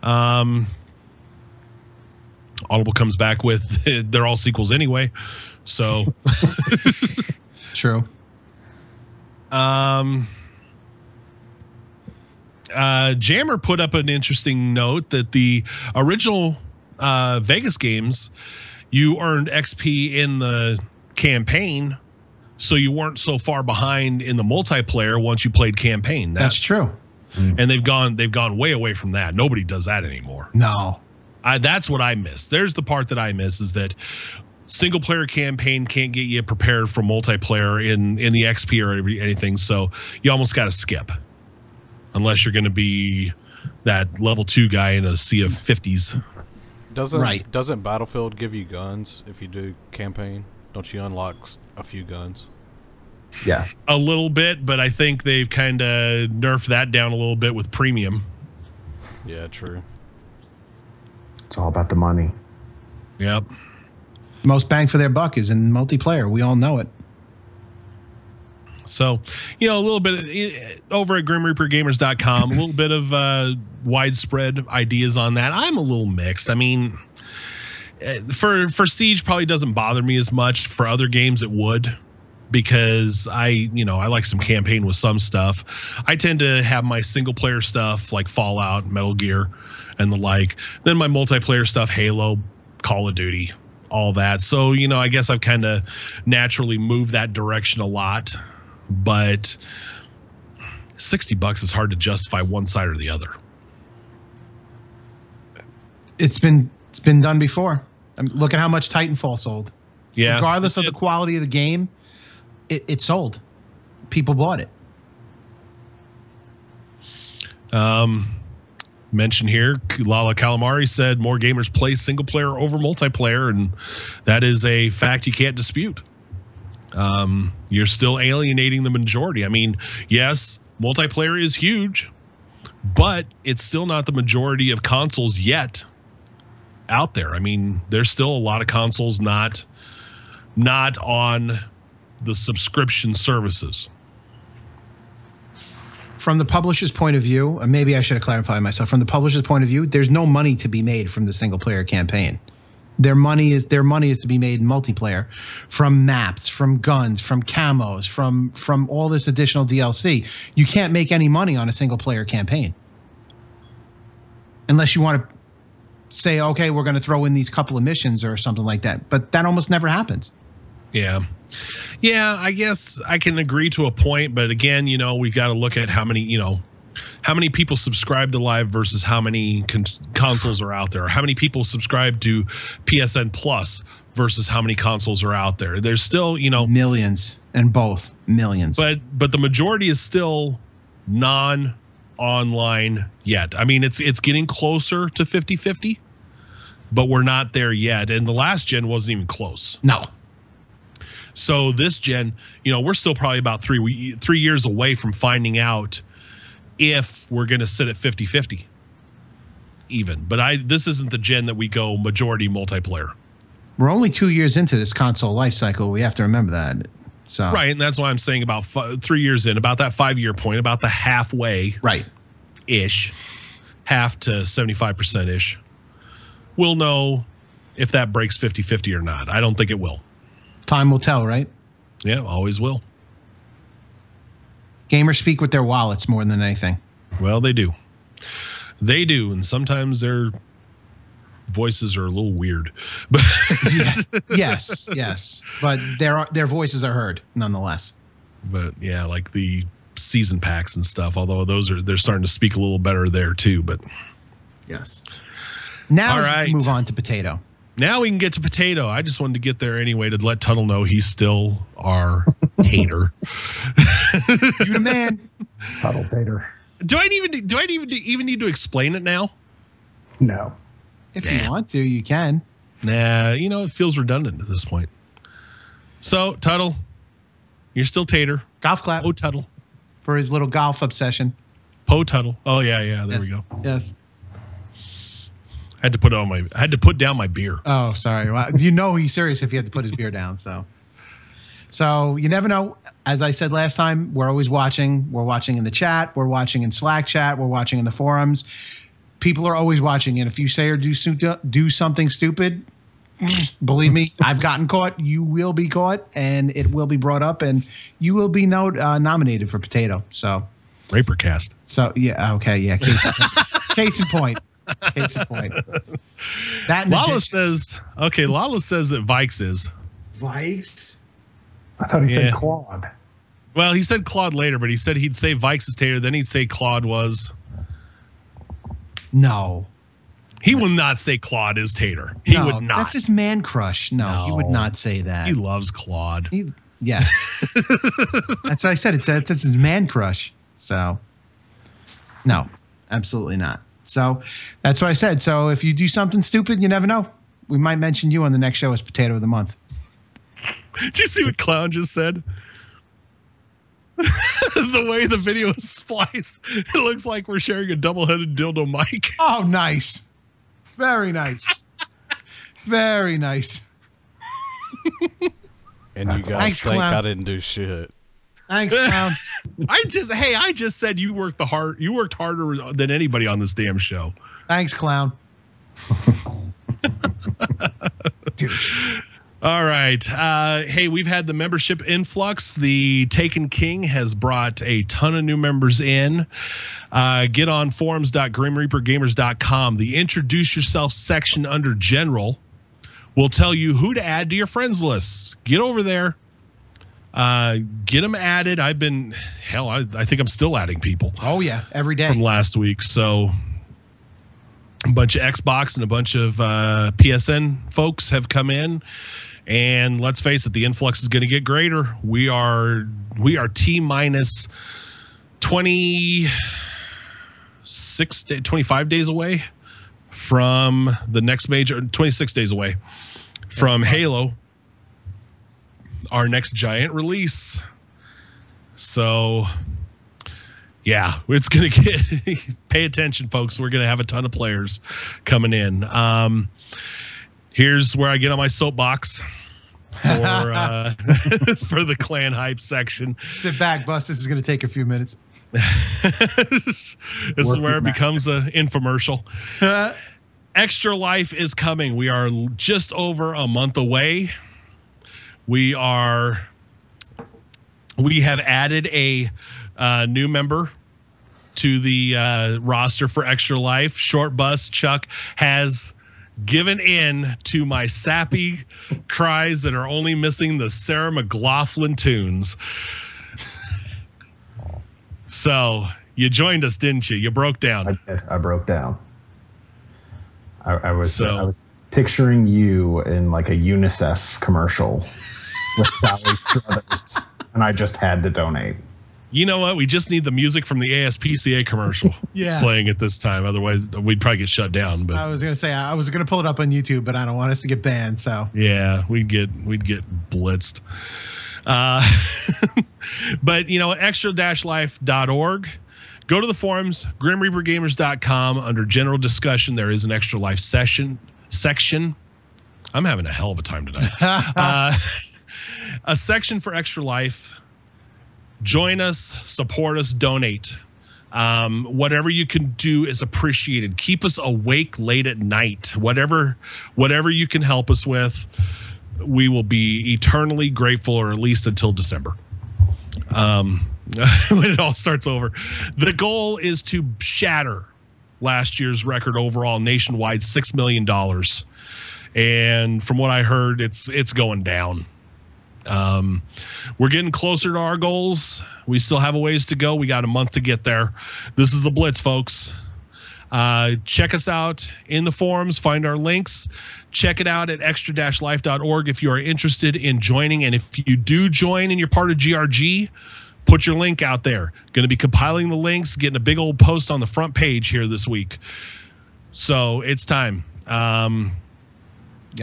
Audible comes back with they're all sequels anyway, so true. Jammer put up an interesting note that the original Vegas games, you earned XP in the campaign, so you weren't so far behind in the multiplayer once you played campaign. That's true. And they've gone way away from that. Nobody does that anymore. No. That's what I miss. There's the part that I miss, is that single player campaign can't get you prepared for multiplayer in the XP or anything. So you almost got to skip. Unless you're going to be that level 2 guy in a sea of 50s. Doesn't Battlefield give you guns if you do campaign? Don't you unlock a few guns? Yeah. A little bit, but I think they've kind of nerfed that down a little bit with premium. Yeah, true. It's all about the money. Yep. Most bang for their buck is in multiplayer. We all know it. So, a little bit over at GrimReaperGamers.com, a little bit of widespread ideas on that. I'm a little mixed. I mean, for Siege probably doesn't bother me as much. For other games, it would, because I like some campaign with some stuff. I tend to have my single player stuff like Fallout, Metal Gear, and the like. Then my multiplayer stuff, Halo, Call of Duty, all that. So, I guess I've kind of naturally moved that direction a lot. But $60 is hard to justify one side or the other. It's been done before. I mean, look at how much Titanfall sold. Yeah. Regardless of the quality of the game, it sold. People bought it. Mention here, Lala Calamari said more gamers play single player over multiplayer, and that is a fact you can't dispute. You're still alienating the majority. I mean, yes, multiplayer is huge, but it's still not the majority of consoles yet out there. I mean, there's still a lot of consoles not on the subscription services. From the publisher's point of view, maybe I should have clarified myself. From the publisher's point of view, there's no money to be made from the single player campaign. Their money is to be made in multiplayer, from maps, from guns, from camos, from all this additional DLC. You can't make any money on a single player campaign unless you want to say, okay, we're going to throw in these couple of missions or something like that. But that almost never happens. Yeah. Yeah, I guess I can agree to a point, but again, we've got to look at how many people subscribe to Live versus how many consoles are out there, or how many people subscribe to PSN Plus versus how many consoles are out there. There's still, millions, and both millions. But the majority is still non-online yet. I mean, it's getting closer to 50-50, but we're not there yet. And the last gen wasn't even close. No. So this gen, we're still probably about 3 years away from finding out if we're going to sit at 50-50 even. But this isn't the gen that we go majority multiplayer. We're only 2 years into this console life cycle. We have to remember that. So right, and that's why I'm saying about 3 years in, about that 5-year point, about the halfway ish, half to 75% ish. We'll know if that breaks 50-50 or not. I don't think it will. Time will tell, right? Yeah, always will. Gamers speak with their wallets more than anything. Well, they do. They do, and sometimes their voices are a little weird. But yes. But their voices are heard nonetheless. But yeah, like the season packs and stuff, although they're starting to speak a little better there too, but yes. Now all right. We can move on to Potato. Now we can get to Potato. I just wanted to get there anyway to let Tuttle know he's still our tater. You the man. Tuttle tater. Do I even need to explain it now? No. If you want to, you can. Nah, it feels redundant at this point. So, Tuttle, you're still tater. Golf clap. Oh, Tuttle. For his little golf obsession. Po Tuttle. Oh yeah, there we go. Yes. I had to put down my beer. Oh, sorry. Well, he's serious if he had to put his beer down. So you never know. As I said last time, we're always watching. We're watching in the chat. We're watching in Slack chat. We're watching in the forums. People are always watching. And if you say or do something stupid, believe me, I've gotten caught. You will be caught, and it will be brought up, and you will be nominated for Potato. So Reapercast. So yeah, okay, yeah. Case in point. Case in point. That Lala says that Vikes is. Vikes? I thought he said Claude. Well, he said Claude later, but he said he'd say Vikes is tater, then he'd say Claude was. No. He will not say Claude is tater. He would not. That's his man crush. No, he would not say that. He loves Claude. Yes. That's what I said. That's his man crush. So, no, absolutely not. So that's what I said. So if you do something stupid, you never know. We might mention you on the next show as Potato of the Month. Did you see what Clown just said? The way the video is spliced, it looks like we're sharing a double-headed dildo mic. Oh, nice. Very nice. Very nice. And you guys think Clown. I didn't do shit. Thanks, Clown. I just said you worked harder than anybody on this damn show. Thanks, Clown. Dude. All right. Hey, we've had the membership influx. The Taken King has brought a ton of new members in. Get on forums.grimreapergamers.com. The Introduce Yourself section under General will tell you who to add to your friends lists. Get over there. Get them added. I think I'm still adding people. Oh, yeah. Every day. From last week. So A bunch of Xbox and a bunch of PSN folks have come in, and let's face it, the influx is going to get greater. We are T minus 25 days away from the next major, 26 days away from Halo, our next giant release. So yeah, it's going to get, pay attention, folks. We're going to have a ton of players coming in. Here's where I get on my soapbox for for the clan hype section. Sit back, Bus. This is going to take a few minutes. This is where it becomes an infomercial. Extra Life is coming. We are just over a month away. We have added a new member to the roster for Extra Life. Short Bus Chuck has given in to my sappy cries that are only missing the Sarah McLachlan tunes. So you joined us, didn't you? You broke down. I did. I broke down. I was picturing you in like a UNICEF commercial with Sally Struthers, and I just had to donate. You know what? We just need the music from the ASPCA commercial playing at this time. Otherwise, we'd probably get shut down. But I was going to say I was going to pull it up on YouTube, but I don't want us to get banned. So yeah, we'd get blitzed. But you know, extra-life.org. Go to the forums, grimreapergamers.com. Under general discussion, there is an Extra Life section. I'm having a hell of a time tonight. A section for Extra Life. Join us, support us, donate. Whatever you can do is appreciated. Keep us awake late at night. Whatever you can help us with, we will be eternally grateful, or at least until December. When it all starts over. The goal is to shatter last year's record overall nationwide, $6 million. And from what I heard, it's going down. We're getting closer to our goals. We still have a ways to go. We got a month to get there. This is the Blitz, folks. Check us out in the forums. Find our links. Check it out at extra-life.org if you are interested in joining. And if you do join and you're part of GRG, put your link out there. Going to be compiling the links, getting a big old post on the front page here this week. So it's time.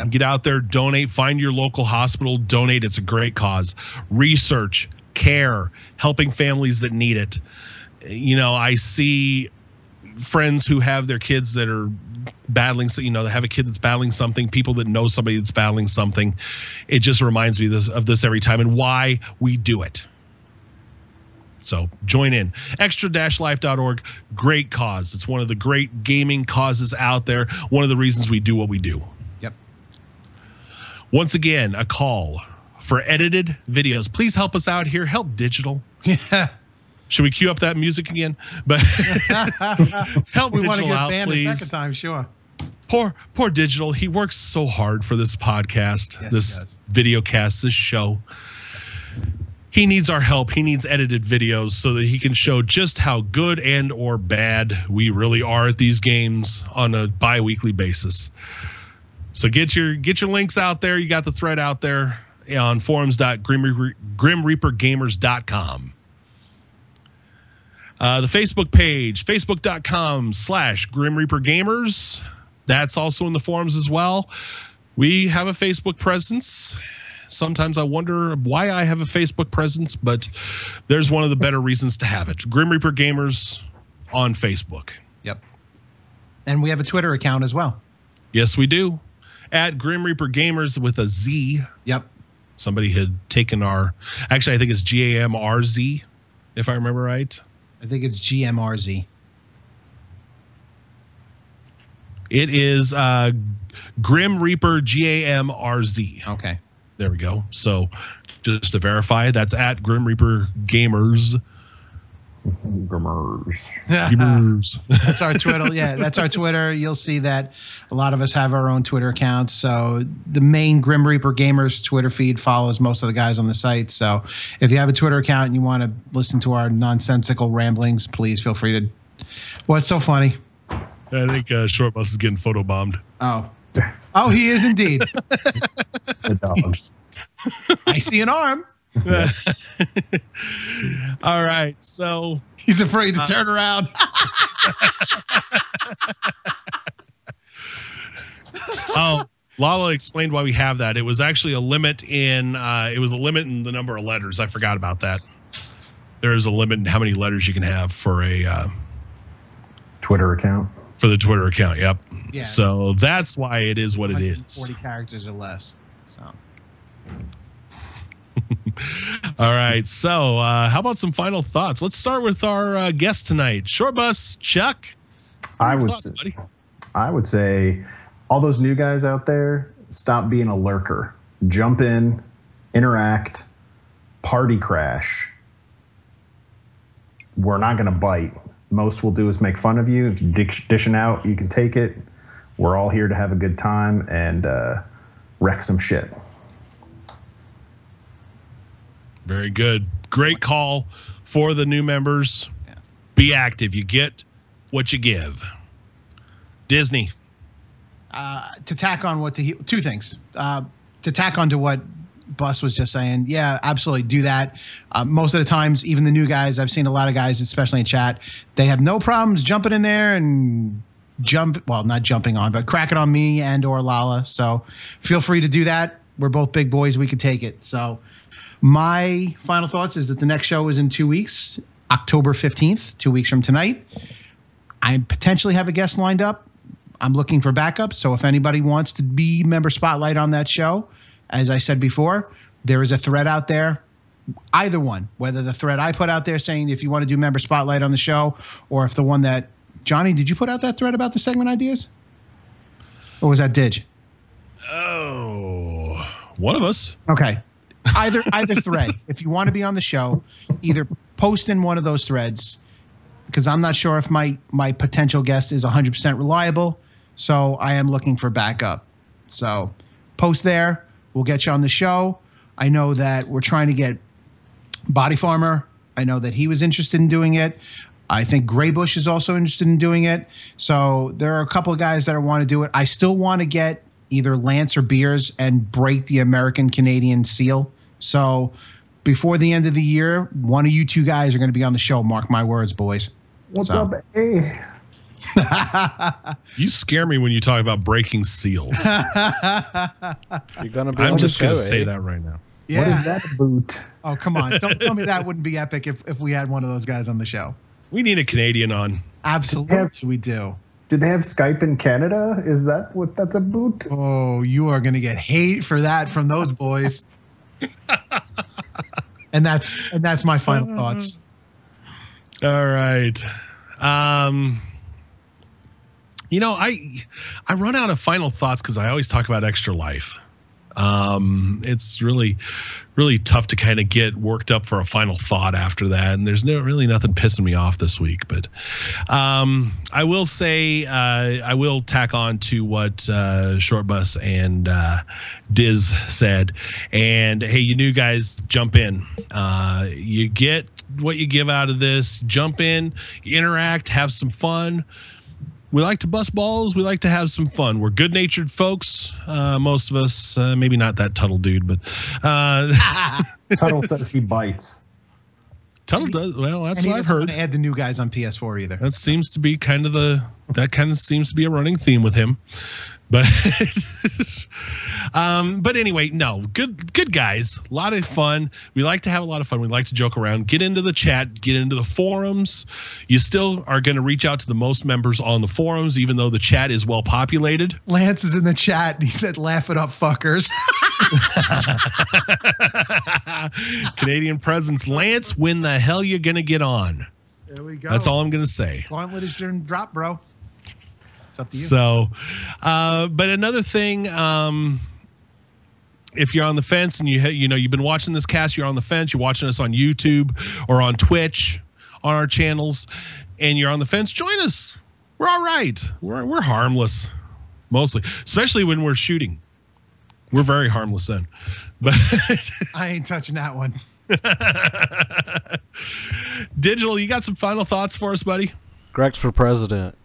Get out there, donate, find your local hospital, donate. It's a great cause. Research, care, helping families that need it. You know, I see friends who have their kids that are battling, you know, they have a kid that's battling something, people that know somebody that's battling something. It just reminds me of this every time and why we do it. So join in. Extra-life.org. Great cause. It's one of the great gaming causes out there. One of the reasons we do what we do. Yep. Once again, a call for edited videos. Please help us out here. Help Digital. Yeah. Should we cue up that music again? But help we Digital want to get out, banned please. a second time, sure. Poor Digital. He works so hard for this podcast, Yes, this video cast, this show. He needs our help. He needs edited videos so that he can show just how good and or bad we really are at these games on a bi-weekly basis. So get your links out there. You got the thread out there on forums.grimreapergamers.com. The Facebook page, facebook.com/grimreapergamers. That's also in the forums as well. We have a Facebook presence. Sometimes I wonder why I have a Facebook presence, but there's one of the better reasons to have it. Grim Reaper Gamers on Facebook. Yep. And we have a Twitter account as well. Yes, we do. At Grim Reaper Gamers with a Z. Yep. Somebody had taken actually, I think it's GAMRZ, if I remember right. I think it's GMRZ. It is Grim Reaper GAMRZ. Okay. There we go. So just to verify, that's at Grim Reaper Gamers. Gamers. That's our Twitter. Yeah, that's our Twitter. You'll see that a lot of us have our own Twitter accounts. So the main Grim Reaper Gamers Twitter feed follows most of the guys on the site. So if you have a Twitter account and you want to listen to our nonsensical ramblings, please feel free to. What's so funny? I think Short Bus is getting photobombed. Oh. Oh, he is indeed. The dog. I see an arm. All right, so He's afraid to turn around. oh, Lala explained why we have that. It was actually a limit in the number of letters. I forgot about that. There is a limit in how many letters you can have for a Twitter account. For the Twitter account, yep. Yeah. So that's why it is what it is. 40 characters or less. So. All right. So how about some final thoughts? Let's start with our guest tonight, Short Bus Chuck. I would say all those new guys out there, stop being a lurker. Jump in, interact, party crash. We're not going to bite. Most we'll do is make fun of you, dishing out. You can take it. We're all here to have a good time and wreck some shit. Very good. Great call for the new members. Yeah. Be active. You get what you give. Disney. To tack on two things. To tack on to what Bus was just saying, yeah, absolutely do that. Most of the times, even the new guys, I've seen a lot of guys, especially in chat, they have no problems jumping in there and not jumping on, but cracking on me and or Lala. So feel free to do that. We're both big boys. We could take it. So my final thoughts is that the next show is in 2 weeks, October 15th, 2 weeks from tonight. I potentially have a guest lined up. I'm looking for backups. So if anybody wants to be member spotlight on that show, as I said before, there is a thread out there. Either one, whether the thread I put out there saying if you want to do member spotlight on the show, or if the one that Johnny, did you put out that thread about the segment ideas? Or was that Dig? Oh, one of us. Okay. Either thread. If you want to be on the show, either post in one of those threads, because I'm not sure if my potential guest is 100% reliable. So I am looking for backup. So post there. We'll get you on the show. I know that we're trying to get Body Farmer. I know that he was interested in doing it. I think Graybush is also interested in doing it. So there are a couple of guys that want to do it. I still want to get either Lance or Beers and break the American-Canadian seal. So before the end of the year, one of you two guys are going to be on the show. Mark my words, boys. What's up, hey? You scare me when you talk about breaking seals. You're gonna be. I'm just going to say that right now. Yeah. What is that boot? Oh, come on. Don't tell me that wouldn't be epic if we had one of those guys on the show. We need a Canadian on. Absolutely, we do. Do they have Skype in Canada? Is that what that's a boot? Oh, you are going to get hate for that from those boys. and that's my final thoughts. All right. You know, I run out of final thoughts because I always talk about Extra Life. It's really, really tough to kind of get worked up for a final thought after that. And there's really nothing pissing me off this week. But I will say, I will tack on to what Short Bus and Diz said. And hey, you new guys, jump in. You get what you give out of this. Jump in, interact, have some fun. We like to bust balls. We like to have some fun. We're good-natured folks. Most of us, maybe not that Tuttle dude, but Tuttle says he bites. Tuttle does. Well, that's what I've heard. Want to add the new guys on PS4 either. That seems to be kind of seems to be a running theme with him. But but anyway, no, good guys. A lot of fun. We like to have a lot of fun. We like to joke around. Get into the chat. Get into the forums. You still are going to reach out to the most members on the forums, even though the chat is well populated. Lance is in the chat, and he said, "Laugh it up, fuckers." Canadian presence. Lance, when the hell you going to get on? There we go. That's all I'm going to say. Gauntlet is your drop, bro. Up to you. So, but another thing, if you're on the fence and you've been watching this cast, you're on the fence, you're watching us on YouTube or on Twitch on our channels, and you're on the fence, join us. We're all right. We're harmless, mostly, especially when we're shooting. We're very harmless then. But I ain't touching that one. Digital, you got some final thoughts for us, buddy? Greg's for president.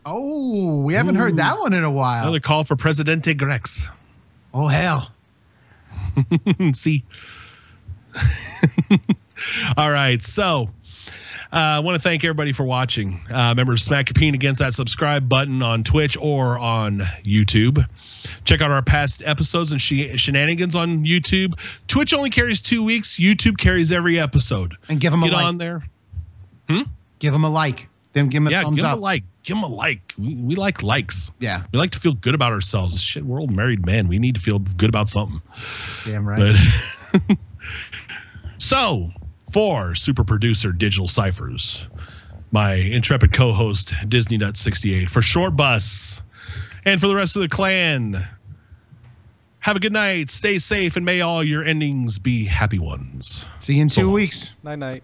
Oh, we haven't heard that one in a while. Another call for Presidente Grex. Oh, hell. See? All right. So I want to thank everybody for watching. Remember to smack your peen against that subscribe button on Twitch or on YouTube. Check out our past episodes and shenanigans on YouTube. Twitch only carries 2 weeks. YouTube carries every episode. And give them a like. Get on there. Give them a like. Then give them a thumbs give up. Them a like. Give them a like. We like likes. Yeah. We like to feel good about ourselves. Shit, we're old married men. We need to feel good about something. Damn right. But so, for super producer Digital Ciphers, my intrepid co-host Disney Nut 68, for Short Bus, and for the rest of the clan, have a good night, stay safe, and may all your endings be happy ones. See you in 2 weeks. Night night.